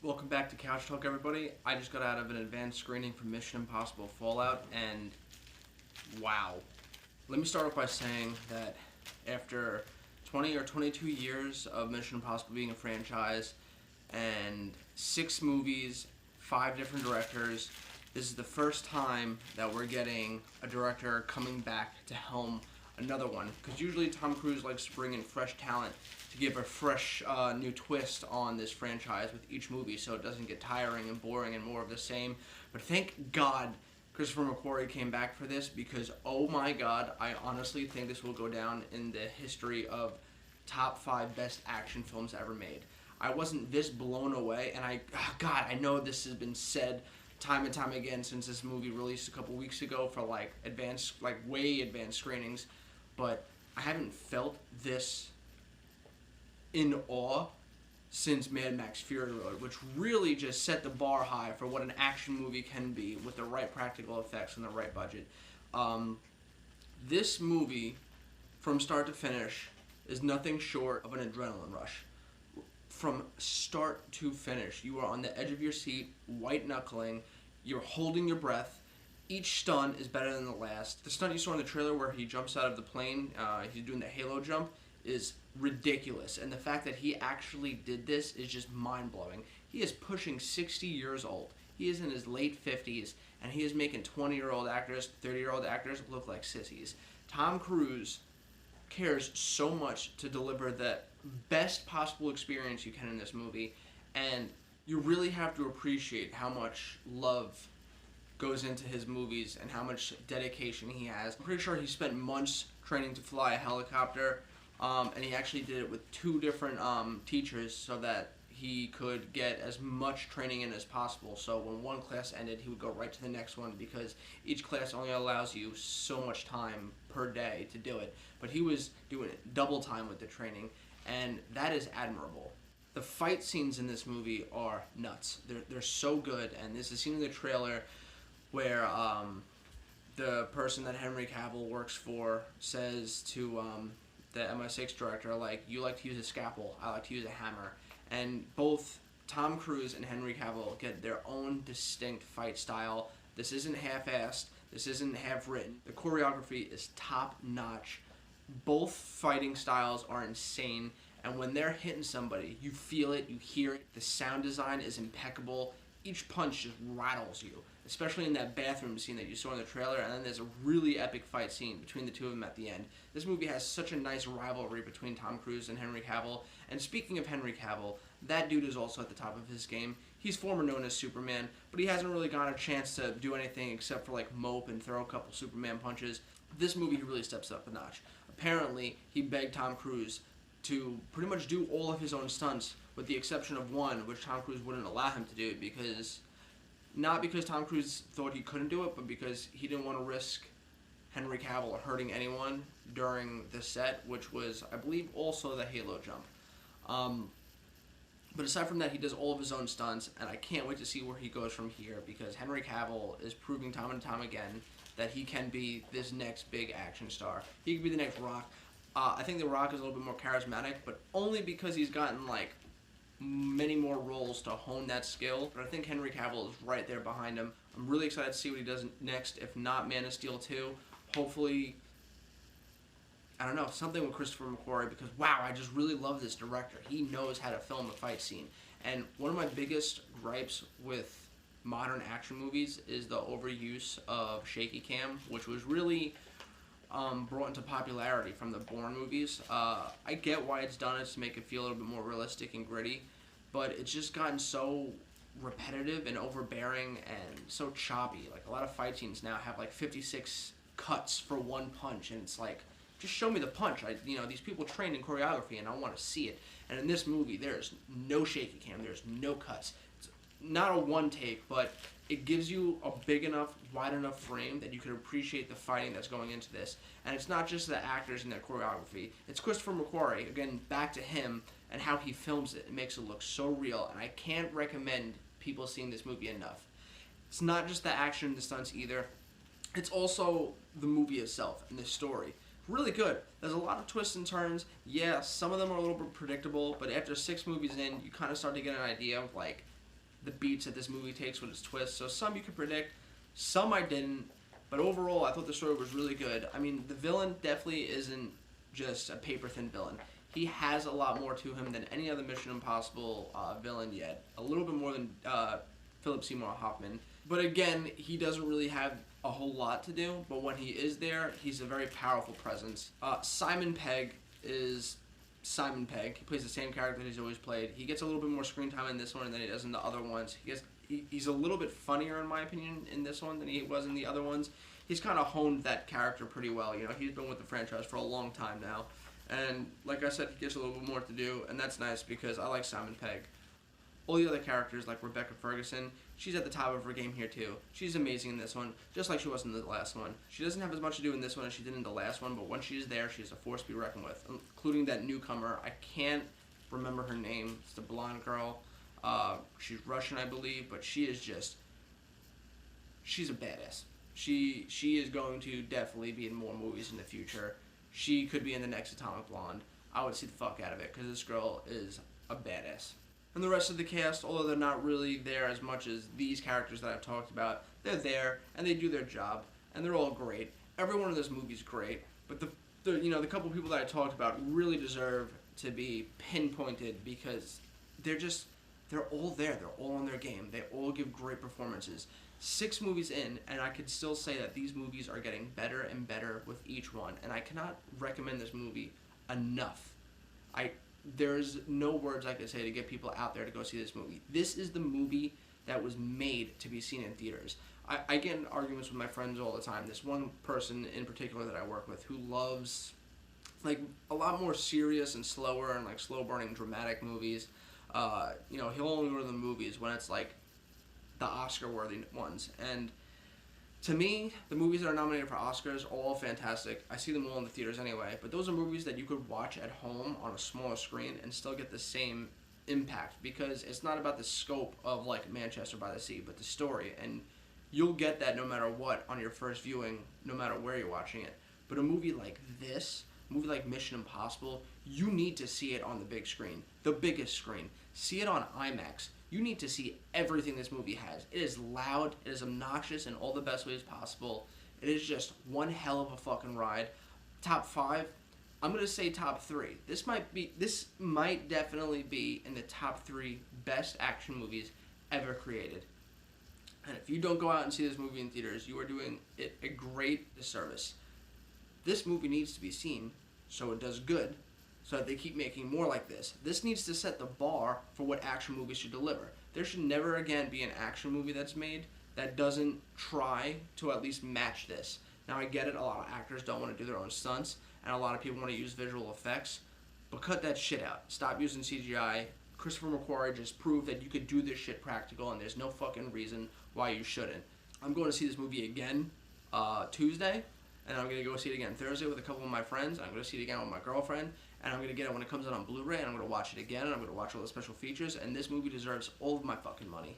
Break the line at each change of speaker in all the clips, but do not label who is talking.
Welcome back to Couch Talk, everybody. I just got out of an advanced screening for Mission Impossible Fallout, and wow. Let me start off by saying that after 20 or 22 years of Mission Impossible being a franchise and 6 movies, 5 different directors, this is the first time that we're getting a director coming back to helm another one. Because usually Tom Cruise likes to bring in fresh talent to give a fresh new twist on this franchise with each movie so it doesn't get tiring and boring and more of the same. But thank God Christopher McQuarrie came back for this, because oh my God, I honestly think this will go down in the history of top 5 best action films ever made. I wasn't this blown away, and God, I know this has been said time and time again since this movie released a couple weeks ago for way advanced screenings, but I haven't felt this in awe since Mad Max Fury Road, which really just set the bar high for what an action movie can be with the right practical effects and the right budget. This movie, from start to finish, is nothing short of an adrenaline rush. From start to finish, you are on the edge of your seat, white knuckling, you're holding your breath. Each stunt is better than the last. The stunt you saw in the trailer where he jumps out of the plane, he's doing the halo jump, is ridiculous. And the fact that he actually did this is just mind-blowing. He is pushing 60 years old. He is in his late 50s, and he is making 20-year-old actors, 30-year-old actors look like sissies. Tom Cruise cares so much to deliver the best possible experience you can in this movie, and you really have to appreciate how much love goes into his movies and how much dedication he has. I'm pretty sure he spent months training to fly a helicopter, and he actually did it with 2 different teachers so that he could get as much training in as possible. So when one class ended, he would go right to the next one, because each class only allows you so much time per day to do it. But he was doing double time with the training, and that is admirable. The fight scenes in this movie are nuts. They're so good, and there's a scene in the trailer where the person that Henry Cavill works for says to the MI6 director, like, you like to use a scalpel, I like to use a hammer. And both Tom Cruise and Henry Cavill get their own distinct fight style. This isn't half-assed. This isn't half-written. The choreography is top-notch. Both fighting styles are insane, and when they're hitting somebody, you feel it, you hear it. The sound design is impeccable. Each punch just rattles you, especially in that bathroom scene that you saw in the trailer, and then there's a really epic fight scene between the 2 of them at the end. This movie has such a nice rivalry between Tom Cruise and Henry Cavill, and speaking of Henry Cavill, that dude is also at the top of his game. He's formerly known as Superman, but he hasn't really gotten a chance to do anything except for mope and throw a couple Superman punches. This movie, he really steps up a notch. Apparently, he begged Tom Cruise to pretty much do all of his own stunts, with the exception of one, which Tom Cruise wouldn't allow him to do, not because Tom Cruise thought he couldn't do it, but because he didn't want to risk Henry Cavill hurting anyone during the set, which was, I believe, also the halo jump. But aside from that, he does all of his own stunts, and I can't wait to see where he goes from here, because Henry Cavill is proving time and time again that he can be this next big action star. He could be the next Rock. I think The Rock is a little bit more charismatic, but only because he's gotten many more roles to hone that skill. But I think Henry Cavill is right there behind him. I'm really excited to see what he does next, if not Man of Steel 2. Hopefully, I don't know, something with Christopher McQuarrie, because wow, I just really love this director. He knows how to film a fight scene. And one of my biggest gripes with modern action movies is the overuse of shaky cam, which was really brought into popularity from the Bourne movies. I get why it's done. It's to make it feel a little bit more realistic and gritty, but it's just gotten so repetitive and overbearing and so choppy. A lot of fight scenes now have 56 cuts for one punch, and it's just show me the punch. These people train in choreography, and I want to see it. And in this movie, there's no shaky cam. There's no cuts. It's not a one take, but it gives you a big enough, wide enough frame that you can appreciate the fighting that's going into this. And it's not just the actors and their choreography. It's Christopher McQuarrie, again, back to him, and how he films it. It makes it look so real, and I can't recommend people seeing this movie enough. It's not just the action and the stunts either. It's also the movie itself and the story. Really good. There's a lot of twists and turns. Yeah, some of them are a little bit predictable, but after 6 movies in, you kind of start to get an idea of the beats that this movie takes with its twists. So some you could predict, some I didn't. But overall, I thought the story was really good. I mean, the villain definitely isn't just a paper-thin villain. He has a lot more to him than any other Mission Impossible villain yet. A little bit more than Philip Seymour Hoffman. But again, he doesn't really have a whole lot to do. But when he is there, he's a very powerful presence. Simon Pegg is Simon Pegg. He plays the same character that he's always played. He gets a little bit more screen time in this one than he does in the other ones. He's a little bit funnier, in my opinion, in this one than he was in the other ones. He's kind of honed that character pretty well. You know, he's been with the franchise for a long time now. And like I said, he gets a little bit more to do, and that's nice because I like Simon Pegg. All the other characters, like Rebecca Ferguson, she's at the top of her game here too. She's amazing in this one, just like she was in the last one. She doesn't have as much to do in this one as she did in the last one, but when she's there, she's a force to be reckoned with, including that newcomer. I can't remember her name. It's the blonde girl. She's Russian, I believe, but she is just... she's a badass. She is going to definitely be in more movies in the future. She could be in the next Atomic Blonde. I would see the fuck out of it, because this girl is a badass. And the rest of the cast, although they're not really there as much as these characters that I've talked about, they're there, and they do their job, and they're all great. Everyone in this movie is great, but the couple people that I talked about really deserve to be pinpointed, because they're all there. They're all on their game. They all give great performances. 6 movies in, and I could still say that these movies are getting better and better with each one, and I cannot recommend this movie enough. There's no words I could say to get people out there to go see this movie. This is the movie that was made to be seen in theaters. I get in arguments with my friends all the time. This one person in particular that I work with who loves like a lot more serious and slower and like slow burning dramatic movies. He'll only go to the movies when it's like the Oscar worthy ones. And to me, the movies that are nominated for Oscars are all fantastic. I see them all in the theaters anyway, but those are movies that you could watch at home on a smaller screen and still get the same impact, because it's not about the scope of like Manchester by the Sea, but the story, and you'll get that no matter what on your first viewing, no matter where you're watching it. But a movie like this, a movie like Mission Impossible, you need to see it on the big screen, the biggest screen. See it on IMAX. You need to see everything this movie has. It is loud, it is obnoxious in all the best ways possible. It is just one hell of a fucking ride. Top 5, I'm gonna say top 3. This might definitely be in the top 3 best action movies ever created. And if you don't go out and see this movie in theaters, you are doing it a great disservice. This movie needs to be seen so it does good, so that they keep making more like this. This needs to set the bar for what action movies should deliver. There should never again be an action movie that's made that doesn't try to at least match this. Now I get it, a lot of actors don't want to do their own stunts, and a lot of people want to use visual effects, but cut that shit out. Stop using CGI. Christopher McQuarrie just proved that you could do this shit practical, and there's no fucking reason why you shouldn't. I'm going to see this movie again Tuesday, and I'm going to go see it again Thursday with a couple of my friends. I'm going to see it again with my girlfriend, and I'm going to get it when it comes out on Blu-ray, and I'm going to watch it again, and I'm going to watch all the special features, and this movie deserves all of my fucking money.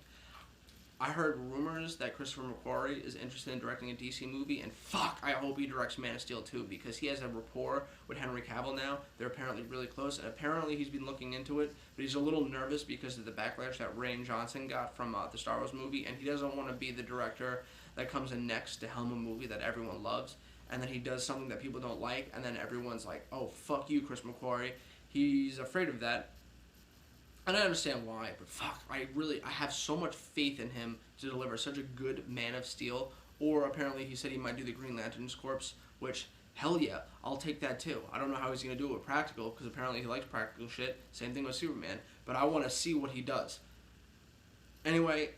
I heard rumors that Christopher McQuarrie is interested in directing a DC movie, and fuck, I hope he directs Man of Steel too, because he has a rapport with Henry Cavill now. They're apparently really close, and apparently he's been looking into it, but he's a little nervous because of the backlash that Rian Johnson got from the Star Wars movie, and he doesn't want to be the director that comes in next to helm a movie that everyone loves, and then he does something that people don't like, and then everyone's like, oh, fuck you, Chris McQuarrie. He's afraid of that. And I understand why, but fuck, I have so much faith in him to deliver such a good Man of Steel. Or apparently he said he might do the Green Lantern's Corpse, which, hell yeah, I'll take that too. I don't know how he's going to do it with practical, because apparently he likes practical shit. Same thing with Superman, but I want to see what he does. Anyway,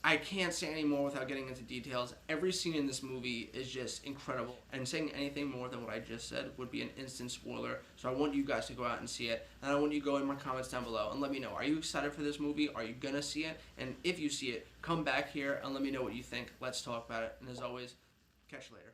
I can't say any more without getting into details. Every scene in this movie is just incredible, and saying anything more than what I just said would be an instant spoiler, so I want you guys to go out and see it, and I want you to go in my comments down below and let me know, are you excited for this movie? Are you gonna see it? And if you see it, come back here and let me know what you think. Let's talk about it, and as always, catch you later.